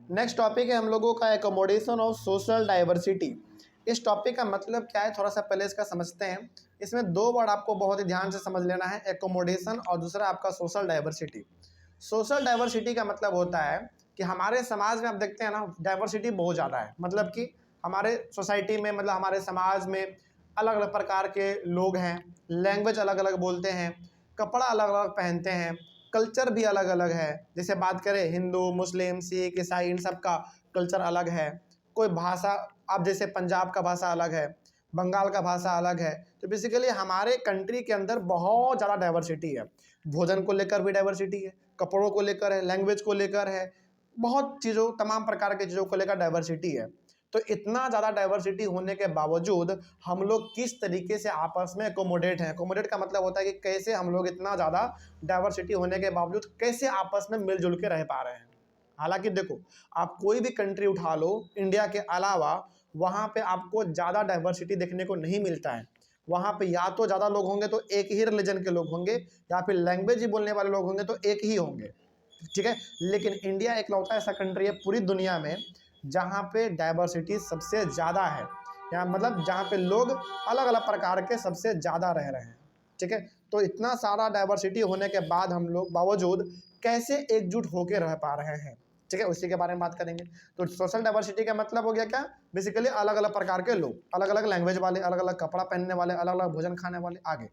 Next topic है हम लोगों का एकोमोडेशन ऑफ सोशल डाइवर्सिटी। इस टॉपिक का मतलब क्या है, थोड़ा सा पहले इसका समझते हैं। इसमें दो वर्ड आपको बहुत ही ध्यान से समझ लेना है, एकोमोडेशन और दूसरा आपका सोशल डाइवर्सिटी। सोशल डाइवर्सिटी का मतलब होता है कि हमारे समाज में आप देखते हैं ना, डाइवर्सिटी बहुत ज़्यादा है। मतलब कि हमारे सोसाइटी में, मतलब हमारे समाज में अलग अलग प्रकार के लोग हैं, लैंग्वेज अलग अलग बोलते हैं, कपड़ा अलग अलग पहनते हैं, कल्चर भी अलग अलग है। जैसे बात करें हिंदू, मुस्लिम, सिख, ईसाई, इन सब का कल्चर अलग है। कोई भाषा, अब जैसे पंजाब का भाषा अलग है, बंगाल का भाषा अलग है। तो बेसिकली हमारे कंट्री के अंदर बहुत ज़्यादा डाइवर्सिटी है। भोजन को लेकर भी डाइवर्सिटी है, कपड़ों को लेकर है, लैंग्वेज को लेकर है, बहुत चीज़ों, तमाम प्रकार की चीज़ों को लेकर डाइवर्सिटी है। तो इतना ज़्यादा डाइवर्सिटी होने के बावजूद हम लोग किस तरीके से आपस में एकोमोडेट हैं। एकोमोडेट का मतलब होता है कि कैसे हम लोग इतना ज़्यादा डाइवर्सिटी होने के बावजूद कैसे आपस में मिलजुल के रह पा रहे हैं। हालांकि देखो, आप कोई भी कंट्री उठा लो इंडिया के अलावा, वहाँ पे आपको ज़्यादा डाइवर्सिटी देखने को नहीं मिलता है। वहाँ पे या तो ज़्यादा लोग होंगे तो एक ही रिलीजन के लोग होंगे, या फिर लैंग्वेज ही बोलने वाले लोग होंगे तो एक ही होंगे, ठीक है। लेकिन इंडिया एक लौता ऐसा कंट्री है पूरी दुनिया में जहाँ पे डाइवर्सिटी सबसे ज़्यादा है, या मतलब जहाँ पे लोग अलग अलग प्रकार के सबसे ज़्यादा रह रहे हैं, ठीक है। तो इतना सारा डाइवर्सिटी होने के बाद हम लोग बावजूद कैसे एकजुट होकर रह पा रहे हैं, ठीक है, उसी के बारे में बात करेंगे। तो सोशल डाइवर्सिटी का मतलब हो गया क्या, बेसिकली अलग अलग प्रकार के लोग, अलग अलग लैंग्वेज वाले, अलग अलग कपड़ा पहनने वाले, अलग अलग भोजन खाने वाले, आगे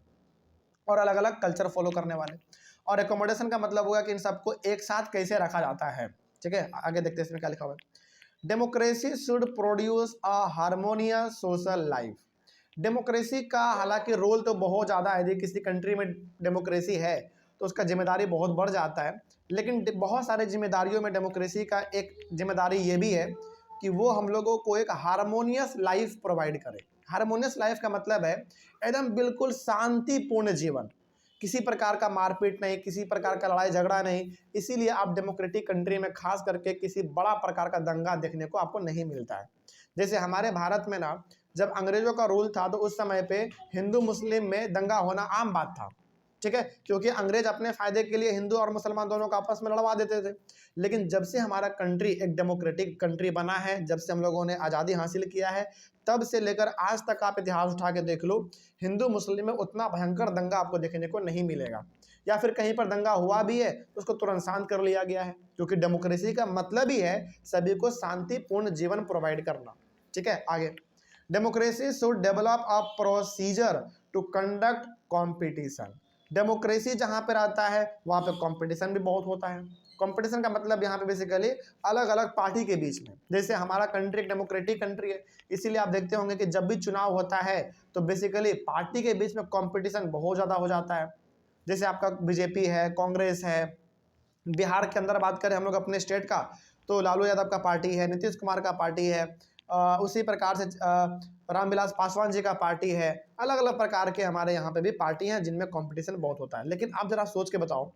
और अलग अलग कल्चर फॉलो करने वाले। और एकोमोडेशन का मतलब होगा कि इन सबको एक साथ कैसे रखा जाता है, ठीक है। आगे देखते हैं इसमें क्या लिखा हुआ है। Democracy should produce a harmonious social life. Democracy का हालांकि रोल तो बहुत ज़्यादा है, यदि किसी कंट्री में डेमोक्रेसी है तो उसका जिम्मेदारी बहुत बढ़ जाता है। लेकिन बहुत सारे जिम्मेदारियों में डेमोक्रेसी का एक जिम्मेदारी ये भी है कि वो हम लोगों को एक हार्मोनियस लाइफ प्रोवाइड करे। हार्मोनियस लाइफ का मतलब है एकदम बिल्कुल शांतिपूर्ण जीवन, किसी प्रकार का मारपीट नहीं, किसी प्रकार का लड़ाई झगड़ा नहीं। इसीलिए आप डेमोक्रेटिक कंट्री में खास करके किसी बड़ा प्रकार का दंगा देखने को आपको नहीं मिलता है। जैसे हमारे भारत में ना, जब अंग्रेजों का रूल था तो उस समय पे हिंदू मुस्लिम में दंगा होना आम बात था, ठीक है, क्योंकि अंग्रेज अपने फायदे के लिए हिंदू और मुसलमान दोनों को आपस में लड़वा देते थे। लेकिन जब से हमारा कंट्री एक डेमोक्रेटिक कंट्री बना है, जब से हम लोगों ने आज़ादी हासिल किया है, तब से लेकर आज तक आप इतिहास उठा के देख लो, हिंदू मुस्लिम में उतना भयंकर दंगा आपको देखने को नहीं मिलेगा। या फिर कहीं पर दंगा हुआ भी है तो उसको तुरंत शांत कर लिया गया है, क्योंकि डेमोक्रेसी का मतलब ही है सभी को शांतिपूर्ण जीवन प्रोवाइड करना, ठीक है। आगे, democracy should develop a procedure to conduct competition. Democracy जहाँ पर आता है वहाँ पे कंपटीशन भी बहुत होता है। कंपटीशन का मतलब यहाँ पे बेसिकली अलग अलग पार्टी के बीच में, जैसे हमारा कंट्री एक डेमोक्रेटिक कंट्री है, इसीलिए आप देखते होंगे कि जब भी चुनाव होता है तो बेसिकली पार्टी के बीच में कंपटीशन बहुत ज़्यादा हो जाता है। जैसे आपका बीजेपी है, कांग्रेस है। बिहार के अंदर बात करें हम लोग अपने स्टेट का, तो लालू यादव का पार्टी है, नीतीश कुमार का पार्टी है, उसी प्रकार से रामविलास पासवान जी का पार्टी है। अलग अलग प्रकार के हमारे यहाँ पे भी पार्टी हैं जिनमें कंपटीशन बहुत होता है। लेकिन आप जरा सोच के बताओ,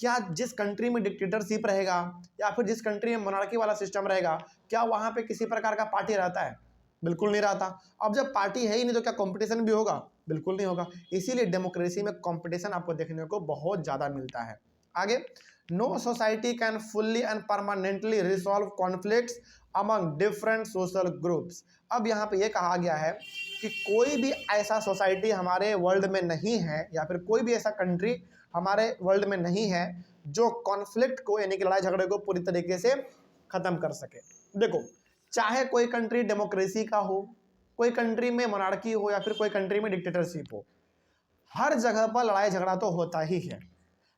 क्या जिस कंट्री में डिक्टेटरशिप रहेगा या फिर जिस कंट्री में मोनार्की वाला सिस्टम रहेगा, क्या वहाँ पे किसी प्रकार का पार्टी रहता है? बिल्कुल नहीं रहता। अब जब पार्टी है ही नहीं तो क्या कंपटीशन भी होगा? बिल्कुल नहीं होगा। इसीलिए डेमोक्रेसी में कंपटीशन आपको देखने को बहुत ज़्यादा मिलता है। आगे, no society can fully and permanently resolve conflicts among different social groups. अब यहाँ पे ये कहा गया है कि कोई भी ऐसा सोसाइटी हमारे वर्ल्ड में नहीं है, या फिर कोई भी ऐसा कंट्री हमारे वर्ल्ड में नहीं है जो कॉन्फ्लिक्ट को, यानी कि लड़ाई झगड़े को पूरी तरीके से ख़त्म कर सके। देखो, चाहे कोई कंट्री डेमोक्रेसी का हो, कोई कंट्री में मोनार्की हो, या फिर कोई कंट्री में डिक्टेटरशिप हो, हर जगह पर लड़ाई झगड़ा तो होता ही है।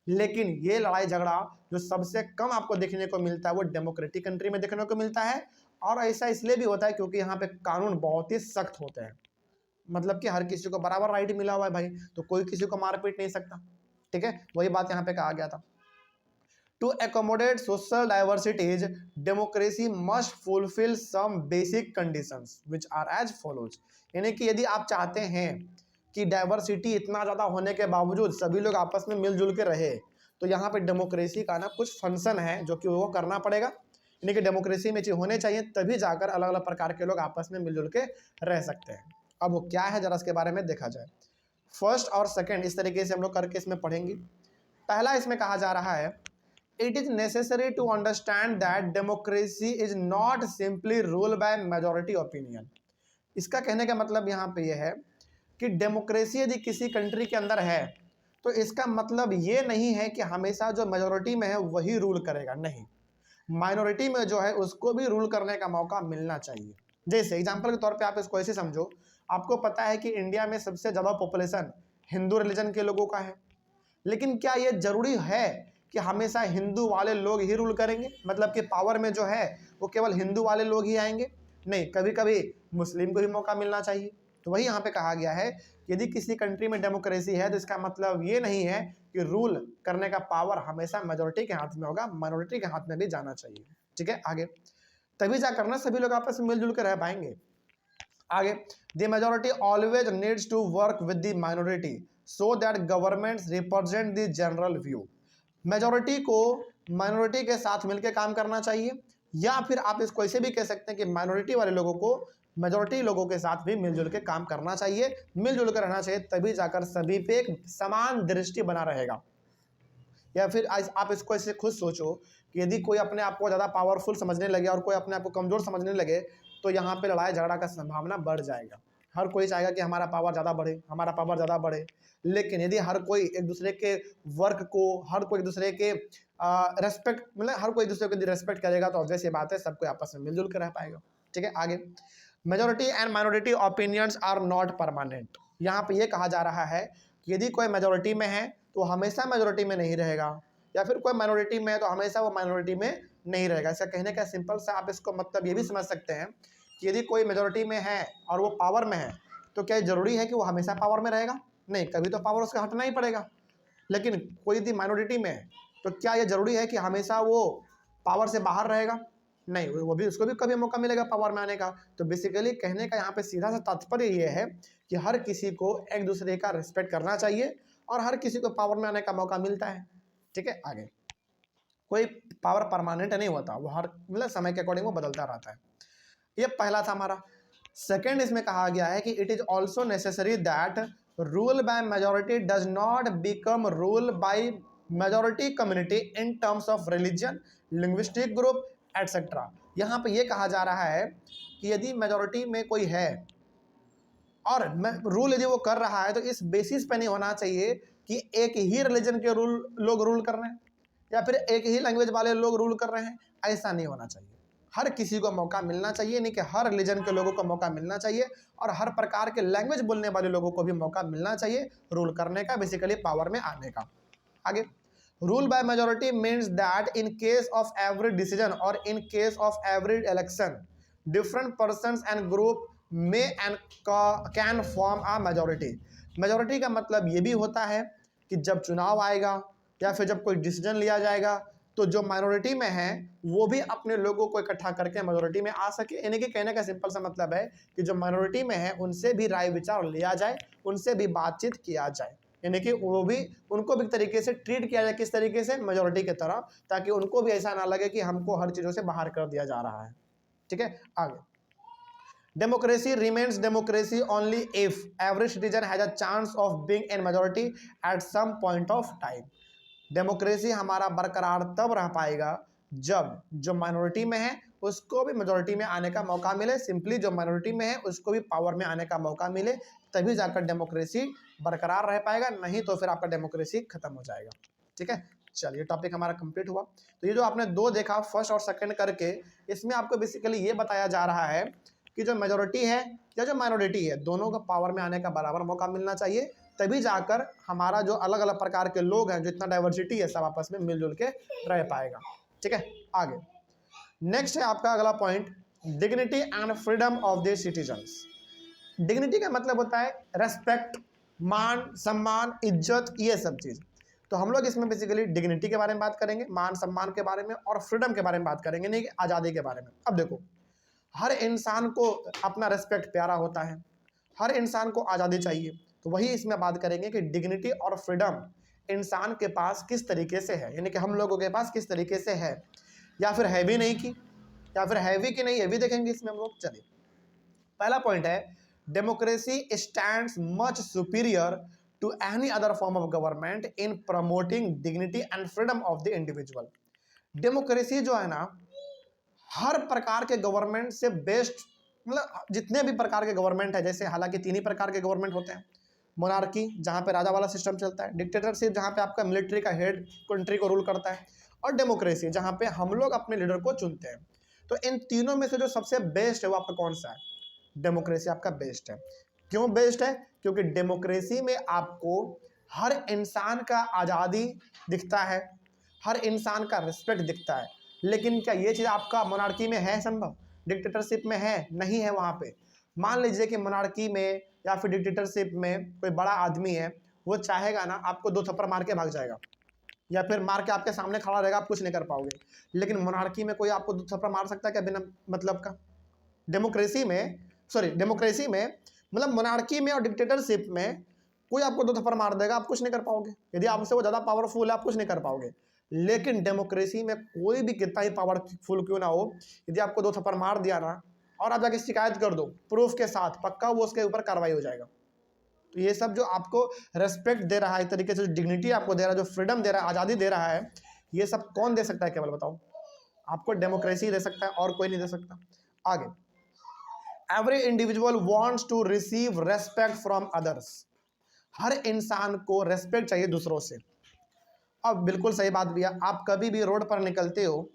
लेकिन ये लड़ाई झगड़ा जो सबसे कम आपको देखने को मिलता है वो डेमोक्रेटिक कंट्री में देखने को मिलता है। और ऐसा इसलिए भी होता है क्योंकि यहाँ पे कानून बहुत ही सख्त होते हैं। मतलब कि हर किसी को बराबर राइट मिला हुआ है भाई, तो कोई किसी को मार पीट नहीं सकता, ठीक है। वही बात यहाँ पे कहा गया था। To accommodate social diversities, democracy must fulfil some basic conditions which are as follows. यानी कि यदि आप चाहते हैं कि डाइवर्सिटी इतना ज़्यादा होने के बावजूद सभी लोग आपस में मिलजुल के रहे, तो यहाँ पे डेमोक्रेसी का ना कुछ फंक्शन है जो कि वो करना पड़ेगा। यानी कि डेमोक्रेसी में चीज़ होने चाहिए, तभी जाकर अलग अलग प्रकार के लोग आपस में मिलजुल के रह सकते हैं। अब वो क्या है जरा इसके बारे में देखा जाए। फर्स्ट और सेकेंड इस तरीके से हम लोग करके इसमें पढ़ेंगे। पहला इसमें कहा जा रहा है, It is necessary to understand that democracy is not simply rule by majority opinion. इसका कहने का मतलब यहाँ पे यह है कि डेमोक्रेसी यदि किसी कंट्री के अंदर है तो इसका मतलब ये नहीं है कि हमेशा जो मेजोरिटी में है वही रूल करेगा, नहीं, माइनॉरिटी में जो है उसको भी रूल करने का मौका मिलना चाहिए। जैसे एग्जांपल के तौर पे आप इसको ऐसे समझो, आपको पता है कि इंडिया में सबसे ज़्यादा पॉपुलेशन हिंदू रिलीजन के लोगों का है, लेकिन क्या ये जरूरी है कि हमेशा हिंदू वाले लोग ही रूल करेंगे, मतलब कि पावर में जो है वो केवल हिंदू वाले लोग ही आएंगे? नहीं, कभी कभी मुस्लिम को भी मौका मिलना चाहिए। तो वही यहाँ पे कहा गया है कि यदि किसी कंट्री में डेमोक्रेसी है तो इसका मतलब ये नहीं है कि रूल करने का पावर हमेशा मेजोरिटी के हाथ में होगा, माइनॉरिटी के हाथ में भी जाना चाहिए। ठीक है, आगे तभी जाकर ना सभी लोग आपस में मिलजुल कर रह पाएंगे। आगे, the majority always needs to work with the minority so that governments represent the general view. Majority को माइनॉरिटी के साथ मिलकर काम करना चाहिए, या फिर आप इसको ऐसे भी कह सकते हैं कि माइनॉरिटी वाले लोगों को मेजोरिटी लोगों के साथ भी मिलजुल के काम करना चाहिए, मिलजुल कर रहना चाहिए, तभी जाकर सभी पे एक समान दृष्टि बना रहेगा। या फिर आप इसको ऐसे खुद सोचो कि यदि कोई अपने आप को ज़्यादा पावरफुल समझने लगे और कोई अपने आप को कमज़ोर समझने लगे तो यहाँ पे लड़ाई झगड़ा का संभावना बढ़ जाएगा। हर कोई चाहेगा कि हमारा पावर ज़्यादा बढ़े, हमारा पावर ज़्यादा बढ़े, लेकिन यदि हर कोई एक दूसरे के वर्क को, हर कोई एक दूसरे के रेस्पेक्ट, मतलब हर कोई एक दूसरे को रेस्पेक्ट करेगा तो ऑब्वियस ये बात है सब कोई आपस में मिलजुल कर रह पाएगा। ठीक है, आगे, majority and minority opinions are not permanent. यहाँ पे ये कहा जा रहा है कि यदि कोई मेजोरिटी में है तो हमेशा मेजोरिटी में नहीं रहेगा, या फिर कोई माइनॉरिटी में है तो हमेशा वो माइनॉरिटी में नहीं रहेगा। इसका कहने का सिंपल सा आप इसको मतलब ये भी समझ सकते हैं कि यदि कोई मेजोरिटी में है और वो पावर में है तो क्या जरूरी है कि वो हमेशा पावर में रहेगा? नहीं, कभी तो पावर उसका हटना ही पड़ेगा। लेकिन कोई यदि माइनॉरिटी में है तो क्या ये जरूरी है कि हमेशा वो पावर से बाहर रहेगा? नहीं, वो भी, उसको भी कभी मौका मिलेगा पावर में आने का। तो बेसिकली कहने का यहाँ पे सीधा सा तात्पर्य ये है कि हर किसी को एक दूसरे का रिस्पेक्ट करना चाहिए और हर किसी को पावर में आने का मौका मिलता है। ठीक है, आगे, कोई पावर परमानेंट नहीं होता, वो हर मतलब समय के अकॉर्डिंग वो बदलता रहता है। ये पहला था हमारा। सेकंड, इसमें कहा गया है कि it is also necessary that rule by majority does not become rule by majority community in terms of religion, linguistic group etcetera. यहाँ पे ये कहा जा रहा है कि यदि मेजोरिटी में कोई है और रूल यदि वो कर रहा है तो इस बेसिस पे नहीं होना चाहिए कि एक ही रिलीजन के लोग रूल कर रहे हैं या फिर एक ही लैंग्वेज वाले लोग रूल कर रहे हैं, ऐसा नहीं होना चाहिए। हर किसी को मौका मिलना चाहिए, नहीं कि हर रिलीजन के लोगों को मौका मिलना चाहिए और हर प्रकार के लैंग्वेज बोलने वाले लोगों को भी मौका मिलना चाहिए रूल करने का, बेसिकली पावर में आने का। आगे, rule by majority means that in case of every decision और in case of every election different persons and group may and can form a majority. Majority का मतलब ये भी होता है कि जब चुनाव आएगा या फिर जब कोई डिसीजन लिया जाएगा तो जो माइनॉरिटी में है वो भी अपने लोगों को इकट्ठा करके मेजोरिटी में आ सके। यानी कि कहने का सिंपल सा मतलब है कि जो माइनॉरिटी में है उनसे भी राय विचार लिया जाए, उनसे भी बातचीत किया जाए, यानी कि वो भी, उनको भी तरीके से ट्रीट किया जाए, किस तरीके से, मेजोरिटी की तरह, ताकि उनको भी ऐसा ना लगे कि हमको हर चीज़ों से बाहर कर दिया जा रहा है। ठीक है, आगे, democracy remains democracy only if every citizen has a chance of being in majority at some point of time। Democracy हमारा बरकरार तब रह पाएगा जब जो माइनॉरिटी में है उसको भी मेजॉरिटी में आने का मौका मिले, सिंपली जो माइनॉरिटी में है उसको भी पावर में आने का मौका मिले, तभी जाकर डेमोक्रेसी बरकरार रह पाएगा, नहीं तो फिर आपका डेमोक्रेसी खत्म हो जाएगा। ठीक है, चलिए, टॉपिक हमारा कंप्लीट हुआ। तो ये जो आपने दो देखा, फर्स्ट और सेकंड करके, इसमें आपको बेसिकली ये बताया जा रहा है कि जो मेजॉरिटी है या जो माइनॉरिटी है दोनों को पावर में आने का बराबर मौका मिलना चाहिए, तभी जाकर हमारा जो अलग अलग प्रकार के लोग हैं, जो इतना डाइवर्सिटी है, सब आपस में मिलजुल के रह पाएगा। ठीक है, आगे नेक्स्ट है आपका अगला point, dignity and freedom of the citizens. Dignity का मतलब होता है रेस्पेक्ट, मान सम्मान, इज्जत, ये सब चीज़। तो हम लोग इसमें बेसिकली डिग्निटी के बारे में बात करेंगे, मान सम्मान के बारे में और फ्रीडम के बारे में बात करेंगे, नहीं कि आज़ादी के बारे में। अब देखो, हर इंसान को अपना रेस्पेक्ट प्यारा होता है, हर इंसान को आज़ादी चाहिए, तो वही इसमें बात करेंगे कि डिग्निटी और फ्रीडम इंसान के पास किस तरीके से है, यानी कि हम लोगों के पास किस तरीके से है, या फिर है भी नहीं की, या फिर है भी कि नहीं, ये भी देखेंगे इसमें हम लोग। चलिए, पहला पॉइंट है, democracy stands much superior to any other form of government in promoting dignity and freedom of the individual. Democracy जो है ना, हर प्रकार के गवर्नमेंट से बेस्ट, मतलब जितने भी प्रकार के गवर्नमेंट है, जैसे हालांकि 3 ही प्रकार के गवर्नमेंट होते हैं। मोनार्की जहाँ पे राजा वाला सिस्टम चलता है, डिक्टेटरशिप जहाँ पे आपका मिलिट्री का हेड कंट्री को रूल करता है, और डेमोक्रेसी जहाँ पे हम लोग अपने लीडर को चुनते हैं। तो इन तीनों में से जो सबसे बेस्ट है वो आपका कौन सा है? डेमोक्रेसी आपका बेस्ट है। क्यों बेस्ट है? क्योंकि डेमोक्रेसी में आपको हर इंसान का आज़ादी दिखता है, हर इंसान का रिस्पेक्ट दिखता है। लेकिन क्या ये चीज़ आपका मोनार्की में है संभव? डिक्टेटरशिप में है? नहीं है। वहाँ पे मान लीजिए कि मोनार्की में या फिर डिक्टेटरशिप में कोई बड़ा आदमी है, वो चाहेगा ना आपको 2 थप्पड़ मार के भाग जाएगा, या फिर मार के आपके सामने खड़ा रहेगा, आप कुछ नहीं कर पाओगे। लेकिन मोनार्की में कोई आपको 2 थप्पड़ मार सकता है क्या बिना मतलब का? डेमोक्रेसी में, सॉरी डेमोक्रेसी में, मतलब मोनार्की में और डिक्टेटरशिप में कोई आपको 2 थप्पड़ मार देगा, आप कुछ नहीं कर पाओगे। यदि आपसे वो ज़्यादा पावरफुल है, आप कुछ नहीं कर पाओगे। लेकिन डेमोक्रेसी में कोई भी कितना ही पावरफुल क्यों ना हो, यदि आपको 2 थप्पड़ मार दिया ना, और आप जाके शिकायत कर दो प्रूफ के साथ, पक्का वो उसके ऊपर कार्रवाई हो जाएगा। तो ये सब जो आपको रेस्पेक्ट दे रहा है, एक तरीके से जो डिग्निटी आपको दे रहा है, जो फ्रीडम दे रहा है, आज़ादी दे रहा है, ये सब कौन दे सकता है केवल बताओ? आपको डेमोक्रेसी दे सकता है, और कोई नहीं दे सकता। आगे, every individual wants to receive respect from others. हर इंसान को रेस्पेक्ट चाहिए दूसरों से। अब बिल्कुल सही बात भी है, आप कभी भी रोड पर निकलते हो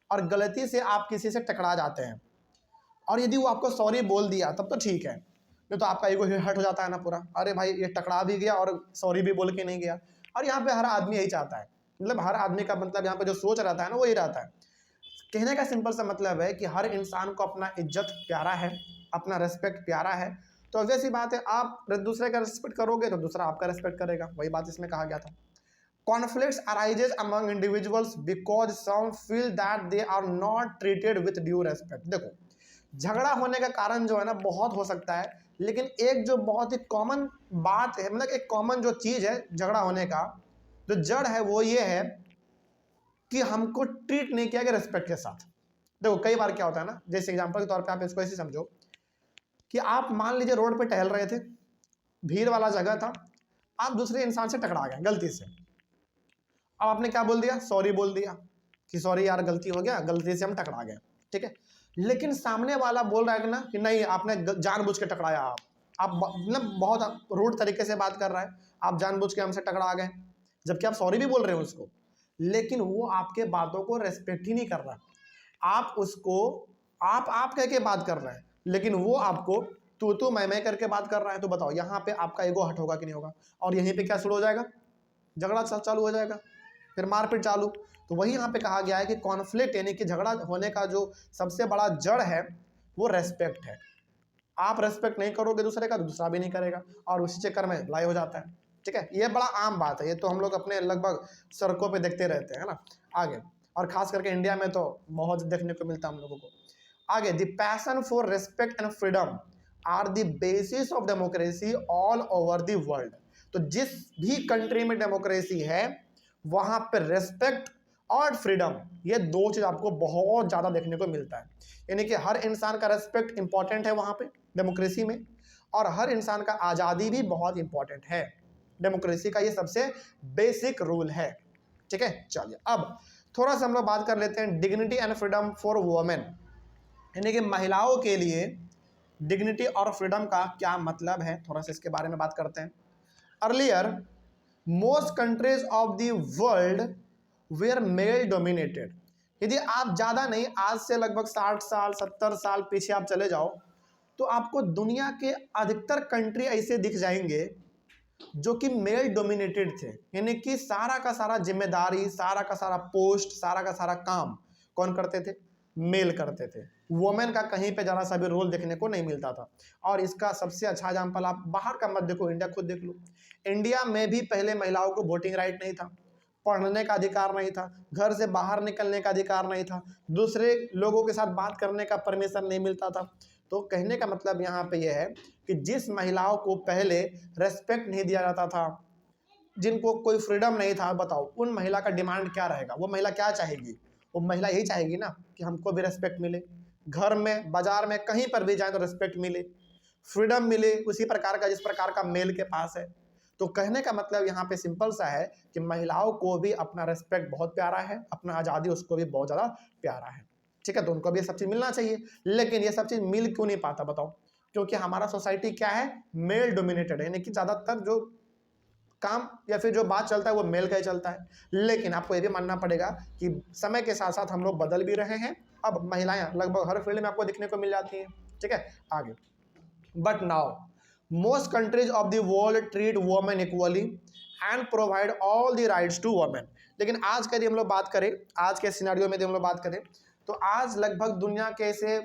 और गलती से आप किसी से टकरा जाते हैं, और यदि वो आपको सॉरी बोल दिया तब तो ठीक है, नहीं तो आपका ईगो हर्ट हो जाता है ना पूरा। अरे भाई ये टकरा भी गया और सॉरी भी बोल के नहीं गया। और यहाँ पे हर आदमी यही चाहता है, मतलब हर आदमी का मतलब यहाँ पे जो सोच रहता है ना, वो यही रहता है। कहने का सिंपल सा मतलब है कि हर इंसान को अपना इज्जत प्यारा है, अपना रेस्पेक्ट प्यारा है। तो वैसी बात है, आप दूसरे का रेस्पेक्ट करोगे तो दूसरा आपका रेस्पेक्ट करेगा। वही बात इसमें कहा गया था। Conflicts arises among individuals because some feel that they are not treated with due respect. देखो, झगड़ा होने का कारण जो है ना बहुत हो सकता है, लेकिन एक जो बहुत ही कॉमन बात है, मतलब एक कॉमन जो चीज़ है झगड़ा होने का, जो जड़ है वो ये है कि हमको ट्रीट नहीं किया गया रेस्पेक्ट के साथ। देखो कई बार क्या होता है ना, जैसे एग्जांपल के तौर पे आप इसको ऐसे समझो कि आप मान लीजिए रोड पे टहल रहे थे, भीड़ वाला जगह था, आप दूसरे इंसान से टकरा गए गलती से। अब आपने क्या बोल दिया? सॉरी बोल दिया कि सॉरी यार गलती हो गया, गलती से हम टकरा गए, ठीक है। लेकिन सामने वाला बोल रहा है ना कि नहीं आपने जानबूझ के टकराया, आप मतलब बहुत रूड तरीके से बात कर रहा है, आप जानबूझ के हमसे टकरा गए, जबकि आप सॉरी भी बोल रहे हो उसको। लेकिन वो आपके बातों को रेस्पेक्ट ही नहीं कर रहा। आप उसको आप कह के बात कर रहे हैं, लेकिन वो आपको तू मैं करके बात कर रहा है। तो बताओ यहाँ पे आपका ईगो हट होगा कि नहीं होगा? और यहीं पे क्या शुरू हो जाएगा? झगड़ा चालू हो जाएगा, फिर मारपीट चालू। तो वही यहाँ पे कहा गया है कि कॉन्फ्लिक्ट यानी कि झगड़ा होने का जो सबसे बड़ा जड़ है वो रेस्पेक्ट है। आप रेस्पेक्ट नहीं करोगे दूसरे का तो दूसरा भी नहीं करेगा, और उसी चक्कर में लड़ाई हो जाता है, ठीक है। ये बड़ा आम बात है, ये तो हम लोग अपने लगभग सड़कों पे देखते रहते हैं ना। आगे, और खास करके इंडिया में तो बहुत देखने को मिलता है हम लोगों को। आगे, the passion for respect and freedom are the basis of democracy all over the world. तो जिस भी कंट्री में डेमोक्रेसी है वहां पर रेस्पेक्ट और फ्रीडम, ये दो चीज आपको बहुत ज्यादा देखने को मिलता है। यानी कि हर इंसान का रेस्पेक्ट इंपॉर्टेंट है वहां पे डेमोक्रेसी में, और हर इंसान का आज़ादी भी बहुत इंपॉर्टेंट है। डेमोक्रेसी का ये सबसे बेसिक रूल है, ठीक है। चलिए अब थोड़ा सा हम लोग बात कर लेते हैं dignity and freedom for women, यानी कि महिलाओं के लिए डिग्निटी और फ्रीडम का क्या मतलब है, थोड़ा सा इसके बारे में बात करते हैं। Earlier most countries of the world were male dominated. यदि आप ज़्यादा नहीं, आज से लगभग 60 साल 70 साल पीछे आप चले जाओ तो आपको दुनिया के अधिकतर कंट्री ऐसे दिख जाएंगे जो कि मेल डोमिनेटेड थे, यानी कि सारा का सारा जिम्मेदारी, सारा का सारा पोस्ट, सारा का सारा काम कौन करते थे? मेल करते थे। वुमेन का कहीं पे जरा सा भी रोल देखने को नहीं मिलता था। और इसका सबसे अच्छा एग्जाम्पल आप बाहर का मत देखो, इंडिया खुद देख लो। इंडिया में भी पहले महिलाओं को वोटिंग राइट नहीं था, पढ़ने का अधिकार नहीं था, घर से बाहर निकलने का अधिकार नहीं था, दूसरे लोगों के साथ बात करने का परमिशन नहीं मिलता था। तो कहने का मतलब यहाँ पे यह है कि जिस महिलाओं को पहले रेस्पेक्ट नहीं दिया जाता था, जिनको कोई फ्रीडम नहीं था, बताओ उन महिला का डिमांड क्या रहेगा? वो महिला क्या चाहेगी? वो महिला यही चाहेगी ना कि हमको भी रेस्पेक्ट मिले, घर में बाजार में कहीं पर भी जाए तो रेस्पेक्ट मिले, फ्रीडम मिले उसी प्रकार का जिस प्रकार का मेल के पास है। तो कहने का मतलब यहाँ पे सिंपल सा है कि महिलाओं को भी अपना रेस्पेक्ट बहुत प्यारा है, अपना आज़ादी उसको भी बहुत ज़्यादा प्यारा है, ठीक है। तो उनको भी ये सब चीज़ मिलना चाहिए, लेकिन ये सब चीज़ मिल क्यों नहीं पाता बताओ? क्योंकि हमारा सोसाइटी क्या है, मेल डोमिनेटेड है, यानी कि ज़्यादातर जो काम या फिर जो बात चलता है वो मेल का ही चलता है। लेकिन आपको ये भी मानना पड़ेगा कि समय के साथ साथ हम लोग बदल भी रहे हैं, अब महिलाएं लगभग हर फील्ड में आपको देखने को मिल जाती हैं, ठीक है। आगे, but now most countries of the world treat women equally and provide all the rights to women. लेकिन आज का यदि हम लोग बात करें, आज के सिनेरियो में यदि हम लोग बात करें, तो आज लगभग दुनिया के ऐसे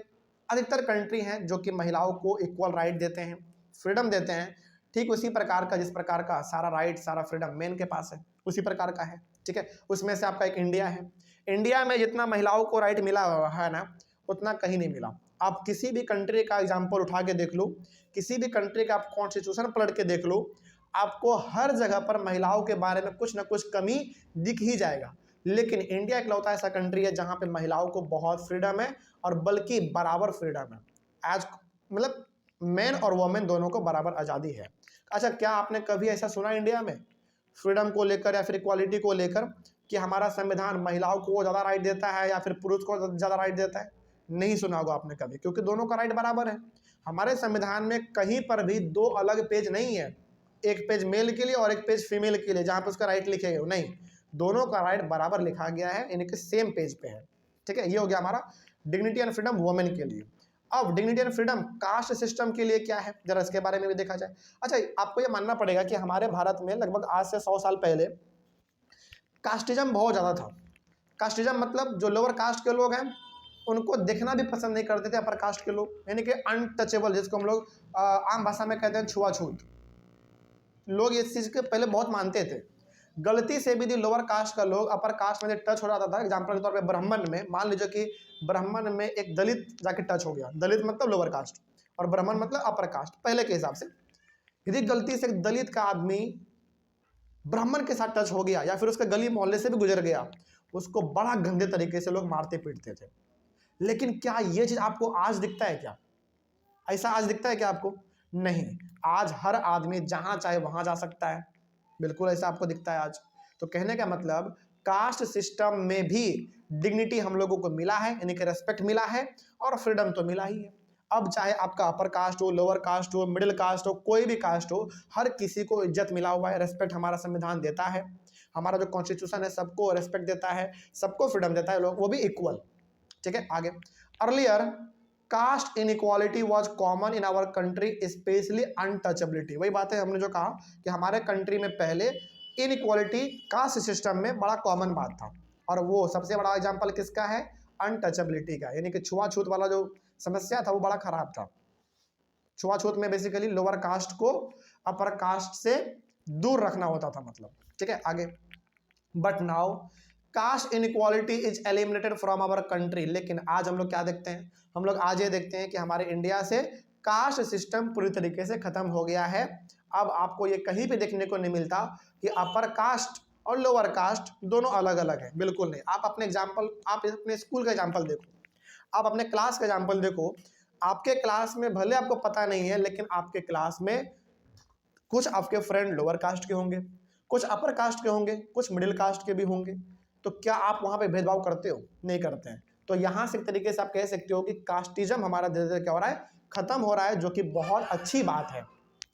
अधिकतर कंट्री हैं जो कि महिलाओं को इक्वल राइट देते हैं, फ्रीडम देते हैं, ठीक उसी प्रकार का जिस प्रकार का सारा राइट सारा फ्रीडम मेन के पास है, उसी प्रकार का है, ठीक है। उसमें से आपका एक इंडिया है, इंडिया में जितना महिलाओं को राइट मिला है ना, उतना कहीं नहीं मिला। आप किसी भी कंट्री का एग्जाम्पल उठा के देख लो, किसी भी कंट्री का आप कॉन्स्टिट्यूशन पलट के देख लो, आपको हर जगह पर महिलाओं के बारे में कुछ ना कुछ कमी दिख ही जाएगा। लेकिन इंडिया इकलौता ऐसा कंट्री है जहाँ पे महिलाओं को बहुत फ्रीडम है, और बल्कि बराबर फ्रीडम है, एज मतलब मेन और वुमेन दोनों को बराबर आज़ादी है। अच्छा, क्या आपने कभी ऐसा सुना इंडिया में फ्रीडम को लेकर या फिर इक्वालिटी को लेकर कि हमारा संविधान महिलाओं को ज़्यादा राइट देता है या फिर पुरुष को ज़्यादा राइट देता है? नहीं सुना होगा आपने कभी, क्योंकि दोनों का राइट बराबर है। हमारे संविधान में कहीं पर भी दो अलग पेज नहीं है, एक पेज मेल के लिए और एक पेज फीमेल के लिए जहाँ पे उसका राइट लिखे गए, नहीं, दोनों का राइट बराबर लिखा गया है, यानी कि सेम पेज पे है, ठीक है। ये हो गया हमारा डिग्निटी एंड फ्रीडम वुमेन के लिए। अब dignity and freedom caste system के लिए क्या है, जरा इसके बारे में भी देखा जाए। अच्छा, आपको ये मानना पड़ेगा कि हमारे भारत में लगभग आज से 100 साल पहले कास्टिज्म बहुत ज़्यादा था। कास्टिज्म मतलब जो लोअर कास्ट के लोग हैं उनको देखना भी पसंद नहीं करते थे अपर कास्ट के लोग, यानी कि अनटचेबल, जिसको हम लोग आम भाषा में कहते हैं छुआछूत। लोग इस चीज़ के पहले बहुत मानते थे। गलती से भी यदि लोअर कास्ट का लोग अपर कास्ट में टच हो जाता था, एग्जाम्पल के तौर पे ब्राह्मण में, मान लीजिए कि ब्राह्मण में एक दलित जाके टच हो गया, दलित मतलब लोअर कास्ट और ब्राह्मण मतलब अपर कास्ट पहले के हिसाब से, यदि गलती से दलित का आदमी ब्राह्मण के साथ टच हो गया या फिर उसके गली मोहल्ले से भी गुजर गया, उसको बड़ा गंदे तरीके से लोग मारते पीटते थे। लेकिन क्या ये चीज़ आपको आज दिखता है क्या? ऐसा आज दिखता है क्या आपको? नहीं, आज हर आदमी जहाँ चाहे वहाँ जा सकता है, बिल्कुल ऐसा आपको दिखता है आज। तो कहने का मतलब कास्ट सिस्टम में भी डिग्निटी हम लोगों को मिला है, यानी कि रेस्पेक्ट मिला है, और फ्रीडम तो मिला ही है। अब चाहे आपका अपर कास्ट हो, लोअर कास्ट हो, मिडिल कास्ट हो, कोई भी कास्ट हो, हर किसी को इज्जत मिला हुआ है, रेस्पेक्ट हमारा संविधान देता है, हमारा जो कॉन्स्टिट्यूशन है सबको रेस्पेक्ट देता है, सबको फ्रीडम देता है, लोग वो भी इक्वल, ठीक है। आगे, earlier caste inequality was common in our country, specially untouchability. वही बात है हमने जो कहा कि हमारे कंट्री में पहले इनइक्वालिटी कास्ट सिस्टम में बड़ा कॉमन बात था, और वो सबसे बड़ा एग्जांपल किसका है? अनटचेबिलिटी का, यानी कि छुआछूत वाला जो समस्या था वो बड़ा खराब था। छुआछूत में बेसिकली लोअर कास्ट को अपर कास्ट से दूर रखना होता था, मतलब, ठीक है। आगे, but now caste inequality is eliminated from our country. लेकिन आज हम लोग क्या देखते हैं? हम लोग आज ये देखते हैं कि हमारे इंडिया से कास्ट सिस्टम पूरी तरीके से खत्म हो गया है। अब आपको ये कहीं पे देखने को नहीं मिलता कि अपर कास्ट और लोअर कास्ट दोनों अलग अलग है, बिल्कुल नहीं। आप अपने एग्जाम्पल, आप अपने स्कूल का एग्जाम्पल देखो, आप अपने क्लास का एग्जाम्पल देखो, आपके क्लास में भले आपको पता नहीं है, लेकिन आपके क्लास में कुछ आपके फ्रेंड लोअर कास्ट के होंगे, कुछ अपर कास्ट के होंगे, कुछ मिडिल कास्ट के भी होंगे। तो क्या आप वहाँ पे भेदभाव करते हो? नहीं करते हैं। तो यहाँ से एक तरीके से आप कह सकते हो कि कास्टिज्म हमारा धीरे धीरे क्या हो रहा है? खत्म हो रहा है, जो कि बहुत अच्छी बात है,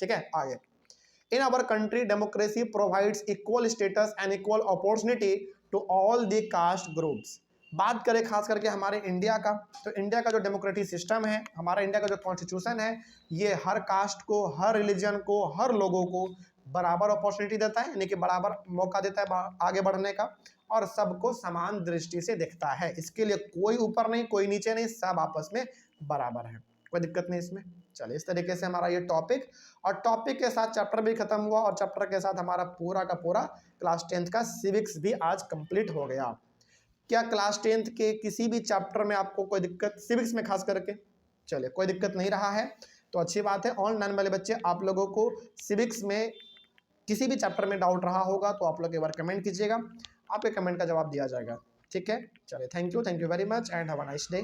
ठीक है। आगे, in our country democracy provides equal status and equal opportunity to all the caste groups. बात करें खास करके हमारे इंडिया का, तो इंडिया का जो डेमोक्रेटिक सिस्टम है, हमारा इंडिया का जो कॉन्स्टिट्यूशन है, ये हर कास्ट को, हर रिलीजन को, हर लोगों को बराबर अपॉर्चुनिटी देता है, यानी कि बराबर मौका देता है आगे बढ़ने का, और सबको समान दृष्टि से देखता है। इसके लिए कोई ऊपर नहीं, कोई नीचे नहीं, सब आपस में बराबर है, कोई दिक्कत नहीं इसमें। चलिए, इस तरीके से हमारा ये टॉपिक, और टॉपिक के साथ चैप्टर भी खत्म हुआ, और चैप्टर के साथ हमारा पूरा का पूरा क्लास 10th का सिविक्स भी आज कंप्लीट हो गया। क्या क्लास 10th के किसी भी चैप्टर में आपको कोई दिक्कत, सिविक्स में खास करके? चलिए, कोई दिक्कत नहीं रहा है तो अच्छी बात है। ऑनलाइन वाले बच्चे, आप लोगों को सिविक्स में किसी भी चैप्टर में डाउट रहा होगा तो आप लोग एक बार कमेंट कीजिएगा, आपके कमेंट का जवाब दिया जाएगा, ठीक है। चलिए, thank you very much and have a nice day.